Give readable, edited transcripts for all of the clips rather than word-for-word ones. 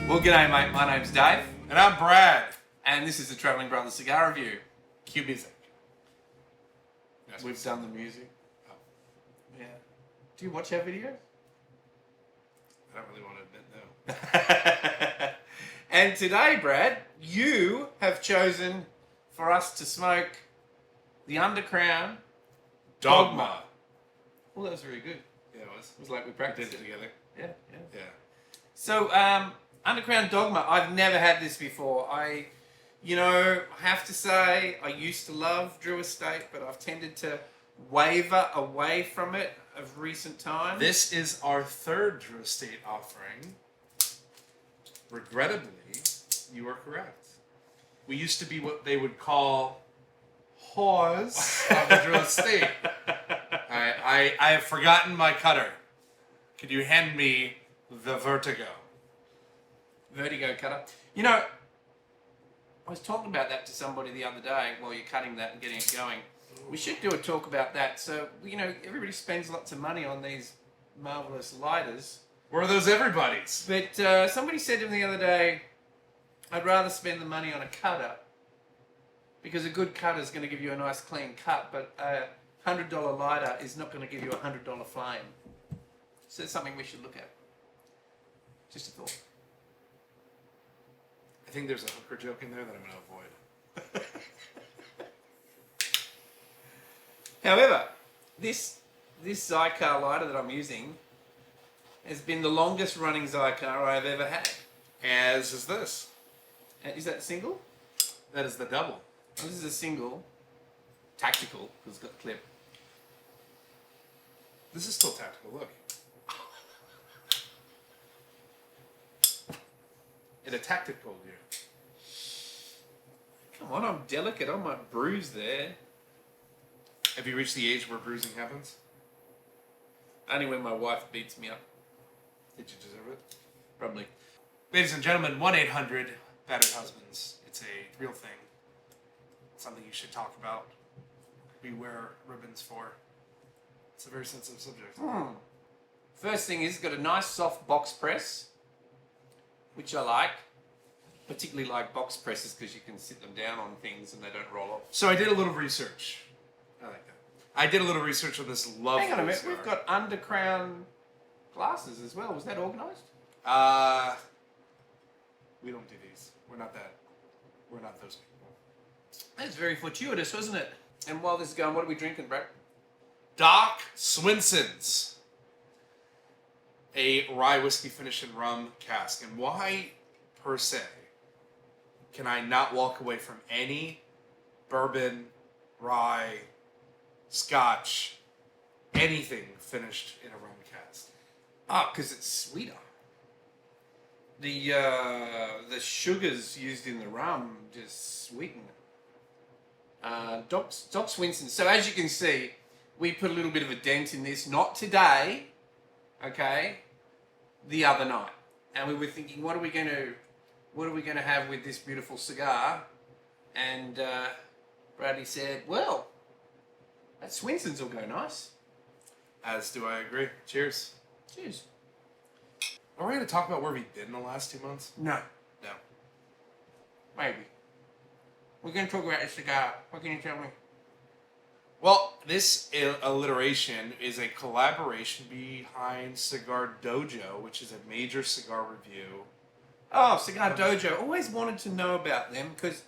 Well, g'day, mate. My name's Dave, And I'm Brad. and this is the Travelling Brothers Cigar Review. Cue music. Yes, We've done the music. Oh, Yeah. Do you watch our videos? I don't really want to admit no. And today, Brad, you have chosen for us to smoke the Under Crown Dogma. Well, that was very good. Yeah, it was. It was like we We did practiced it it. together. Yeah, yeah. Yeah. So, Under Crown Dogma, I've never had this before. I have to say, I used to love Drew Estate, but I've tended to waver away from it of recent times. This is our third Drew Estate offering. Regrettably, you are correct. We used to be what they would call whores of the Drew Estate. I have forgotten my cutter. Could you hand me the Vertigo? Vertigo cutter. You know, I was talking about that to somebody the other day while you're cutting that and getting it going. We should do a talk about that. So, everybody spends lots of money on these marvelous lighters. Where are those everybody's? But somebody said to me the other day, I'd rather spend the money on a cutter because a good cutter is going to give you a nice clean cut, but a $100 lighter is not going to give you a $100 flame. So it's something we should look at. Just a thought. I think there's a hooker joke in there that I'm going to avoid. However, this Cigar lighter that I'm using has been the longest running Cigar I've ever had. As is this. Is that single? That is the double. Oh, this is a single. Tactical, because it's got a clip. This is still tactical. Look. It a tactical here. Come on, I'm delicate. I might bruise there. Have you reached the age where bruising happens? Only when my wife beats me up. Did you deserve it? Probably. Ladies and gentlemen, 1-800 Battered Husbands. It's a real thing. It's something you should talk about. We wear ribbons for. It's a very sensitive subject. First thing is, it's got a nice soft box press, which I like. Particularly like box presses because you can sit them down on things and they don't roll off. So I did a little research. I like that. I did a little research on this lovely Hang on a minute, cigar. we've got Under Crown glasses as well. Was that organised? We don't do these. We're not those people. That's very fortuitous, wasn't it? And while this is going, what are we drinking, Brad? Doc Swinson's. A rye whiskey finish in rum cask. And why, per se, can I not walk away from any bourbon, rye, scotch, anything finished in a rum cask? Ah, because it's sweeter. The sugars used in the rum just sweeten it. Doc Swinson. So as you can see, we put a little bit of a dent in this. Not today, okay, the other night. And we were thinking, what are we going to have with this beautiful cigar? And Bradley said, well, that Swinson's will go nice. As do I agree. Cheers. Cheers. Are we going to talk about where we've been in the last 2 months? No, No. maybe. We're going to talk about the cigar. What can you tell me? Well, this alliteration is a collaboration behind Cigar Dojo, which is a major cigar review. Oh, Cigar Dojo. Always wanted to know about them because,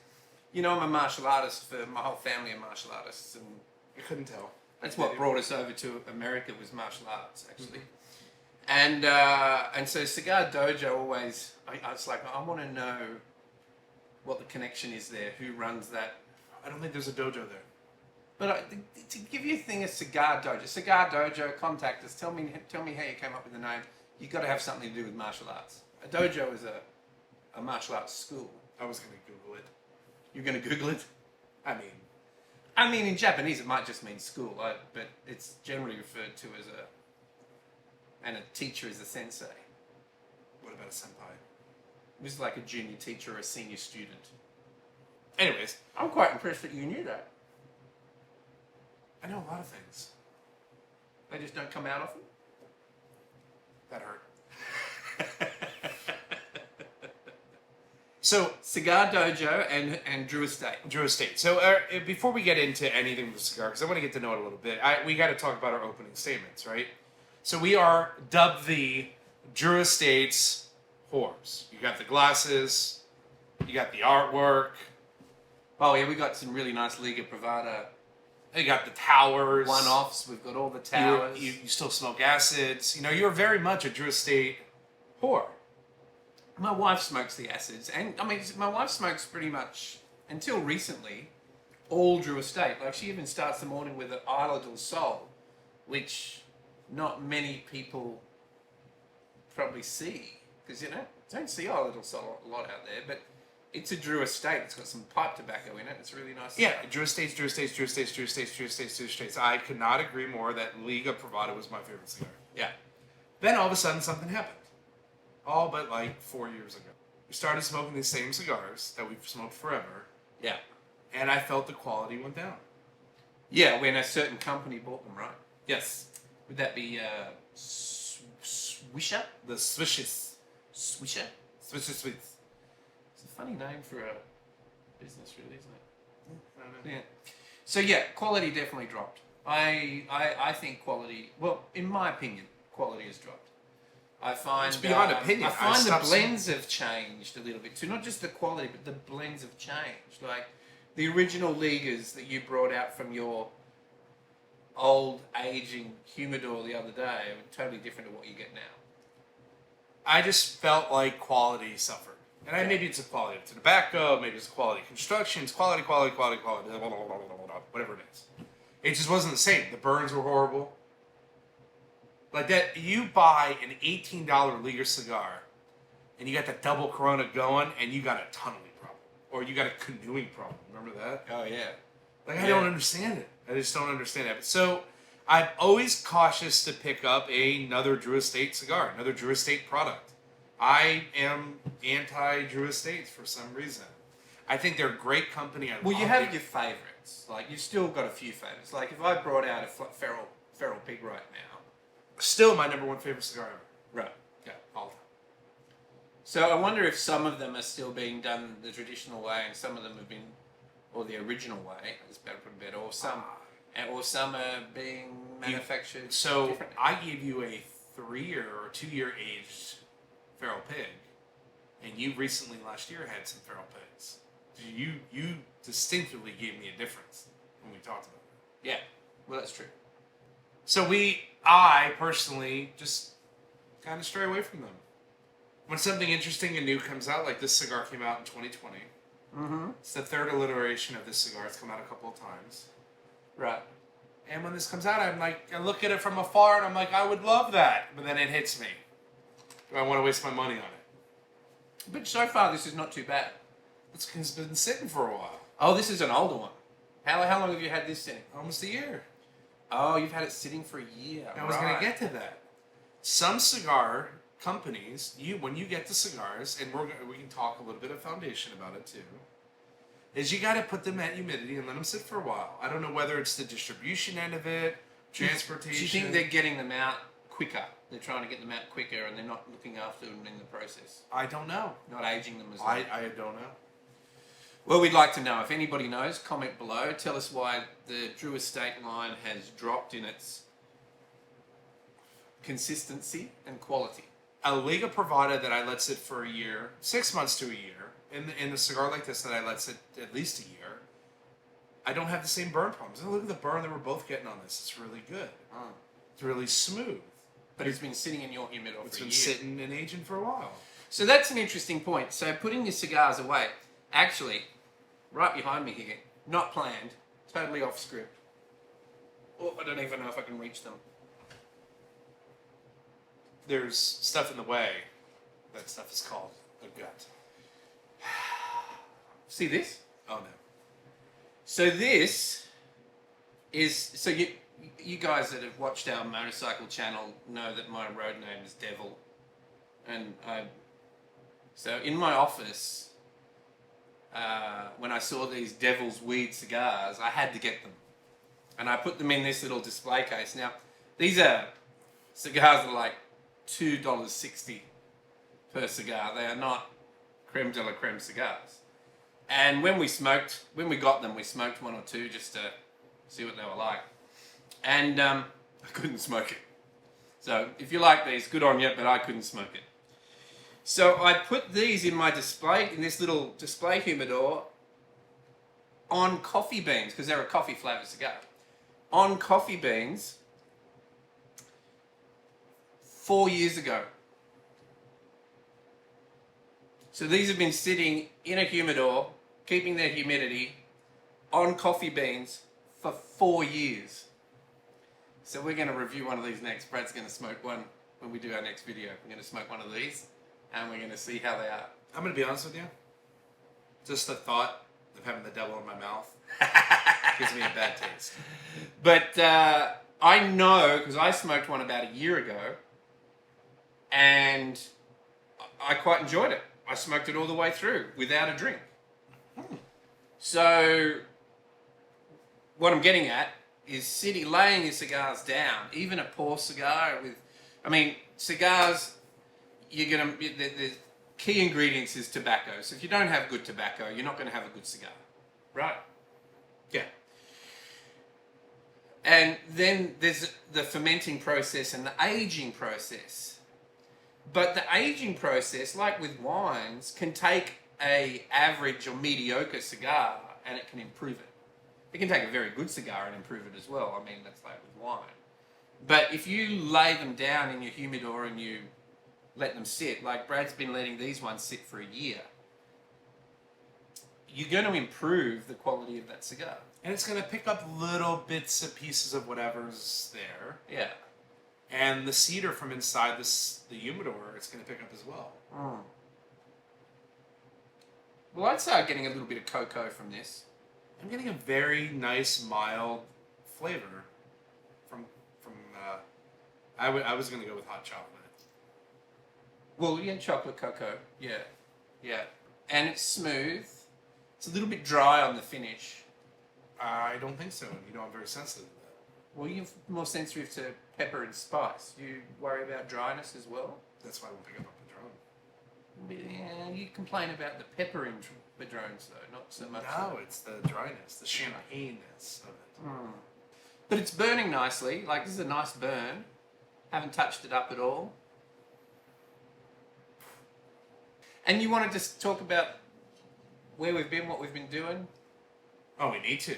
I'm a martial artist. For my whole family are martial artists, and I couldn't tell. that's what brought us over to America was martial arts, actually. Mm-hmm. And so Cigar Dojo always. I was like, I want to know what the connection is there. Who runs that? I don't think there's a dojo there. But to give you a thing, a Cigar Dojo, contact us. Tell me how you came up with the name. You've got to have something to do with martial arts. A dojo is a martial arts school. I was going to Google it. You're going to Google it? I mean, In Japanese it might just mean school, but it's generally referred to as and a teacher is a sensei. what about a senpai? It was like a junior teacher or a senior student. Anyways, I'm quite impressed that you knew that. I know a lot of things. They just don't come out often. That hurt. So Cigar Dojo and Drew Estate. Drew Estate. So before we get into anything with the cigar, because I want to get to know it a little bit, we got to talk about our opening statements, right? So we are dubbed the Drew Estate's whores. You got the glasses, you got the artwork. Oh yeah, we got some really nice Liga Privada You got the towers. one-offs. We've got all the towers. You still smoke acids. You know, you're very much a Drew Estate whore. My wife smokes the acids, and I mean, my wife smokes pretty much until recently all Drew Estate. Like she even starts the morning with an Isla del Sol, which not many people probably see because don't see Isla del Sol a lot out there, but. It's a Drew Estate. It's got some pipe tobacco in it. It's really nice. Yeah, Drew Estates, Drew Estates, Drew Estates, Drew Estates, Drew Estates, Drew Estates. I could not agree more that Liga Privada was my favorite cigar. Yeah. Then all of a sudden something happened. All but like 4 years ago. We started smoking these same cigars that we've smoked forever. Yeah. And I felt the quality went down. Yeah, when a certain company bought them, right? Yes. Would that be Swisher? The swishes. Swisher? Swishes sweets. It's a funny name for a business, really, isn't it? I don't know. Yeah. So yeah, quality definitely dropped. I think quality. Well, in my opinion, quality has dropped. I find It's beyond opinion. I find the stopped blends have changed a little bit too. Not just the quality, but the blends have changed. Like the original Ligas that you brought out from your old aging humidor the other day are totally different to what you get now. I just felt like quality suffered. And maybe it's a quality of tobacco, maybe it's a quality of construction, it's quality, blah, blah, blah, whatever it is. It just wasn't the same. The burns were horrible. Like that, you buy an $18 Liga cigar, and you got that double Corona going, and you got a tunneling problem. Or you got a canoeing problem. Remember that? Oh yeah. Like, I don't understand it. I just don't understand it. So, I'm always cautious to pick up another Drew Estate cigar, another Drew Estate product. I am anti-Drew Estates for some reason. I think they're a great company. Well, you have your favourites. Like, you've still got a few favourites. Like, if I brought out a feral pig right now. Still my number one favorite cigar ever. Right. Yeah, all the time. So I wonder if some of them are still being done the traditional way and some of them have been, or the original way, is better put it better, or some are being manufactured differently. I gave you a 3-year or 2-year aged feral pig, and you recently last year had some feral pigs. You distinctly gave me a difference when we talked about it. Yeah, well that's true. So I personally just kind of stray away from them. When something interesting and new comes out, like this cigar came out in 2020. Mm-hmm. It's the third iteration of this cigar. It's come out a couple of times. Right. And when this comes out, I'm like, I look at it from afar and I'm like, I would love that. But then it hits me. Do I want to waste my money on it? But so far this is not too bad. It's been sitting for a while. Oh, this is an older one. How long have you had this sitting? Almost a year. Oh, you've had it sitting for a year. I was going to get to that. Some cigar companies, when you get the cigars, and we can talk a little bit of foundation about it too, is you got to put them at humidity and let them sit for a while. I don't know whether it's the distribution end of it, transportation. Do you think they're getting them out quicker? They're trying to get them out quicker and they're not looking after them in the process? I don't know. Not aging them as long. I don't know. Well, we'd like to know. If anybody knows, comment below. Tell us why the Drew Estate line has dropped in its consistency and quality. A Liga Privada that I let sit for a year, 6 months to a year, in a cigar like this that I let sit at least a year, I don't have the same burn problems. Look at the burn that we're both getting on this. It's really good. It's really smooth. But it's been sitting in your humidor for a year. It's been sitting and aging for a while. So that's an interesting point. So putting your cigars away, actually, right behind me here, not planned, totally off script. Oh, I don't even know if I can reach them. There's stuff in the way. That stuff is called a gut. See this? Oh no. So this is, so you guys that have watched our motorcycle channel know that my road name is Devil. And so in my office, when I saw these Devil's Weed cigars, I had to get them. And I put them in this little display case. Now, these are cigars that are like $2.60 per cigar. They are not creme de la creme cigars. And when we got them, we smoked one or two just to see what they were like. And I couldn't smoke it. So if you like these, good on you, but I couldn't smoke it. So I put these in my display, in this little display humidor, on coffee beans, because they're a coffee flavored cigar. On coffee beans 4 years ago. So these have been sitting in a humidor, keeping their humidity, on coffee beans for 4 years. So we're going to review one of these next. Brad's going to smoke one when we do our next video. We're going to smoke one of these, and we're going to see how they are. I'm going to be honest with you. Just the thought of having the devil in my mouth gives me a bad taste. But I know, because I smoked one about a year ago, and I quite enjoyed it. I smoked it all the way through without a drink. So what I'm getting at is laying your cigars down, even a poor cigar with, cigars, the key ingredients is tobacco. So if you don't have good tobacco, you're not going to have a good cigar, right? Yeah. And then there's the fermenting process and the aging process. But the aging process, like with wines, can take a average or mediocre cigar and it can improve it. It can take a very good cigar and improve it as well. That's like with wine. But if you lay them down in your humidor and you let them sit, like Brad's been letting these ones sit for a year, you're going to improve the quality of that cigar. And it's going to pick up little bits and pieces of whatever's there. Yeah. And the cedar from inside the humidor, it's going to pick up as well. Mm. Well, I'd start getting a little bit of cocoa from this. I'm getting a very nice, mild flavor from I was going to go with hot chocolate. Well, yeah, chocolate cocoa. Yeah. And it's smooth. It's a little bit dry on the finish. I don't think so. I'm very sensitive to that. Well, you're more sensitive to pepper and spice. You worry about dryness as well? That's why I won't pick up the Padron. Yeah, you complain about the pepper in Padrones, though, not so much. No, it's the dryness, the champagne-ness of it. Mm. But it's burning nicely. Like, this is a nice burn. Haven't touched it up at all. And you want to just talk about where we've been, what we've been doing? Oh, we need to.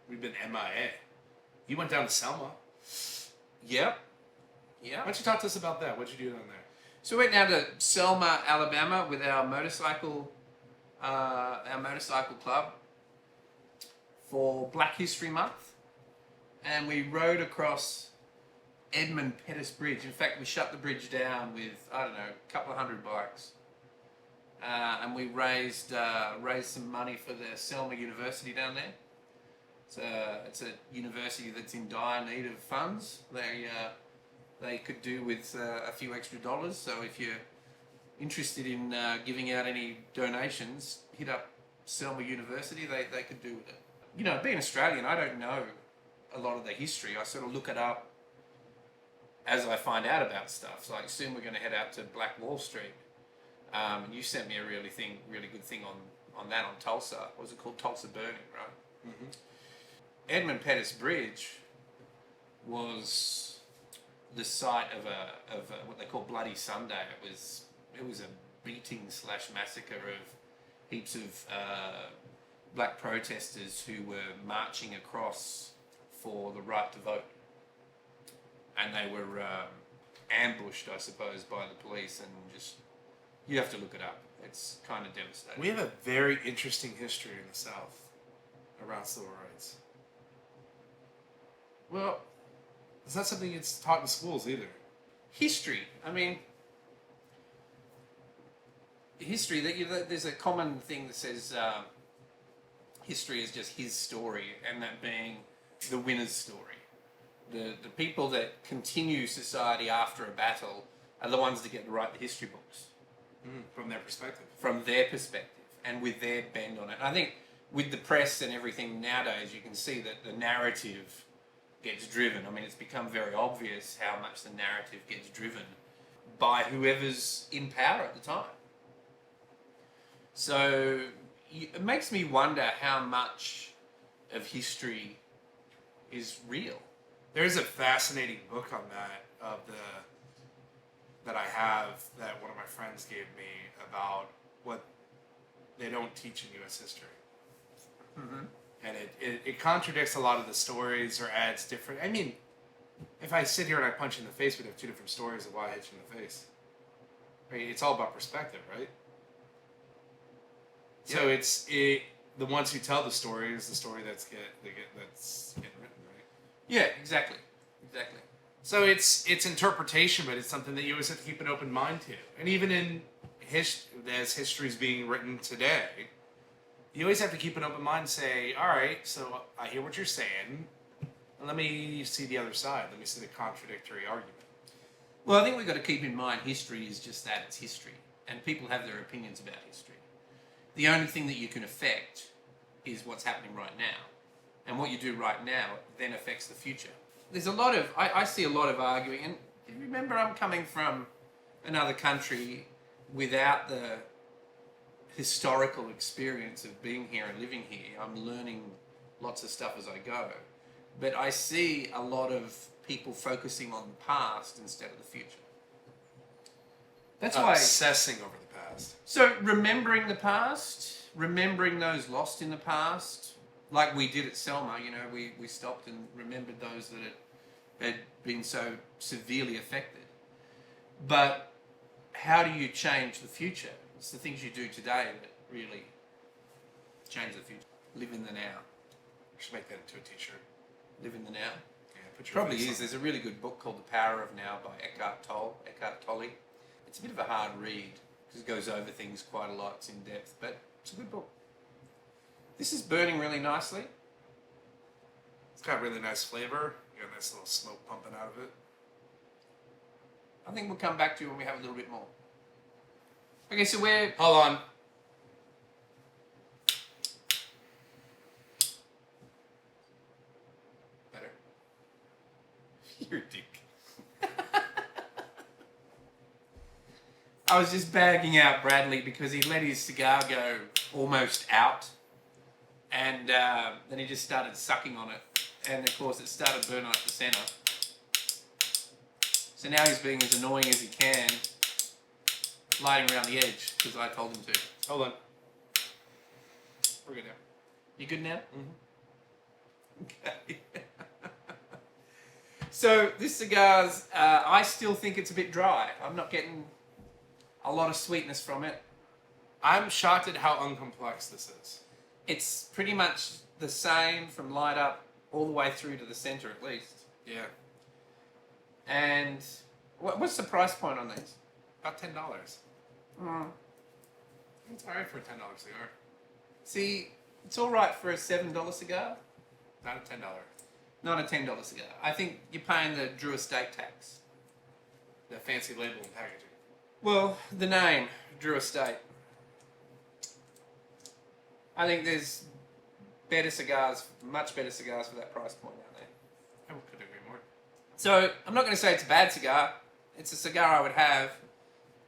We've been MIA. You went down to Selma. Yep. Why don't you talk to us about that? What'd you do down there? So we went down to Selma, Alabama with our motorcycle club for Black History Month. And we rode across Edmund Pettus Bridge. In fact, we shut the bridge down with, a couple of hundred bikes. And we raised some money for the Selma University down there. It's a university that's in dire need of funds. They could do with a few extra dollars. So if you're interested in giving out any donations, hit up Selma University. They could do with it. Being Australian, I don't know a lot of the history. I sort of look it up as I find out about stuff. So like soon we're going to head out to Black Wall Street. And you sent me a really good thing on that on Tulsa. What was it called? Tulsa Burning, right? Mm-hmm. Edmund Pettus Bridge was the site of a what they call Bloody Sunday. It was a beating / massacre of heaps of black protesters who were marching across for the right to vote, and they were ambushed, I suppose, by the police, and just you have to look it up. It's kind of devastating. We have a very interesting history in the South around civil rights. Well, it's not something that's taught in schools either. History. History. There's a common thing that says history is just his story, and that being the winner's story. The people that continue society after a battle are the ones that get to write the history books. From their perspective. From their perspective, and with their bend on it. I think with the press and everything nowadays, you can see that the narrative gets driven. It's become very obvious how much the narrative gets driven by whoever's in power at the time. So it makes me wonder how much of history is real. There's a fascinating book on that that I have that one of my friends gave me about what they don't teach in U.S. history. Mm-hmm. And it contradicts a lot of the stories or adds different. I mean, if I sit here and I punch you in the face, we'd have two different stories of why I hit you in the face. Right? It's all about perspective, right? So it's the ones who tell the story is the story that's getting written, right? Yeah, exactly. So it's interpretation, but it's something that you always have to keep an open mind to. And even in as history is being written today, you always have to keep an open mind and say, all right, so I hear what you're saying. Let me see the other side. Let me see the contradictory argument. Well, I think we've got to keep in mind history is just that, it's history. And people have their opinions about history. The only thing that you can affect is what's happening right now. And what you do right now then affects the future. There's a lot of, I see a lot of arguing, and remember I'm coming from another country without the historical experience of being here and living here. I'm learning lots of stuff as I go. But I see a lot of people focusing on the past instead of the future. That's why... Obsessing over the past. So remembering the past, remembering those lost in the past, like we did at Selma, you know, we stopped and remembered those that had been so severely affected. But how do you change the future? It's the things you do today that really change the future. Live in the now. We should make that into a t-shirt. Live in the now. Yeah, put your Probably face is. on There's a really good book called The Power of Now by Eckhart Tolle. It's a bit of a hard read because it goes over things quite a lot. It's in depth, but it's a good book. This is burning really nicely. It's got really nice flavor. You got a nice little smoke pumping out of it. I think we'll come back to you when we have a little bit more. Okay, so we're... Hold on. Better. You're a dick. I was just bagging out Bradley because he let his cigar go almost out. And then he just started sucking on it. And of course it started burning up the center. So now he's being as annoying as he can, lighting around the edge, because I told him to. Hold on. We're good now. You good now? Mm-hmm. Okay. So this cigar's, I still think it's a bit dry. I'm not getting a lot of sweetness from it. I'm shocked at how uncomplex this is. It's pretty much the same from light up all the way through to the center at least. Yeah. And what's the price point on these? About $10. Mm. It's alright for a $10 cigar. See, it's all right for a $7 cigar. Not a $10. Not a $10 cigar. I think you're paying the Drew Estate tax. The fancy label and packaging. Well, the name, Drew Estate. I think there's better cigars, much better cigars for that price point out there. I couldn't agree more. So, I'm not going to say it's a bad cigar. It's a cigar I would have,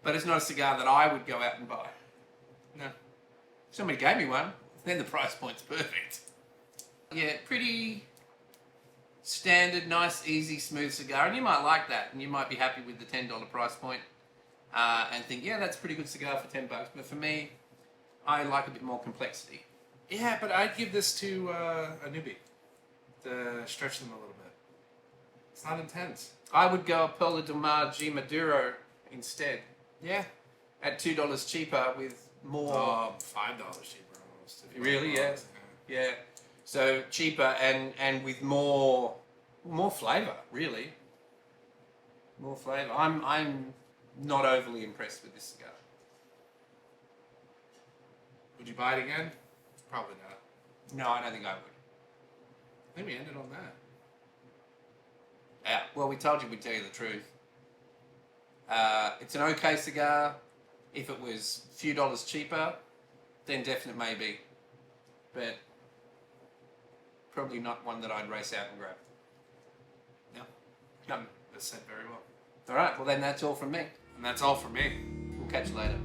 but it's not a cigar that I would go out and buy. No. If somebody gave me one, then the price point's perfect. Yeah, pretty standard, nice, easy, smooth cigar, and you might like that, and you might be happy with the $10 price point, and think, yeah, that's a pretty good cigar for $10. But for me, I like a bit more complexity. Yeah, but I'd give this to a newbie to stretch them a little bit. It's not intense. I would go a Perla del Mar G Maduro instead. Yeah. At $2 cheaper with more... $5 cheaper almost. Really? Yeah. Yeah. So cheaper and with more flavour, really. More flavour. I'm not overly impressed with this cigar. Would you buy it again? Probably not. No, I don't think I would. I think we ended on that. Yeah. Well, we told you we'd tell you the truth. It's an okay cigar. If it was a few dollars cheaper, then definite maybe. But probably not one that I'd race out and grab. No. No. That's said very well. All right. Well, then that's all from me. And that's all for me. We'll catch you later.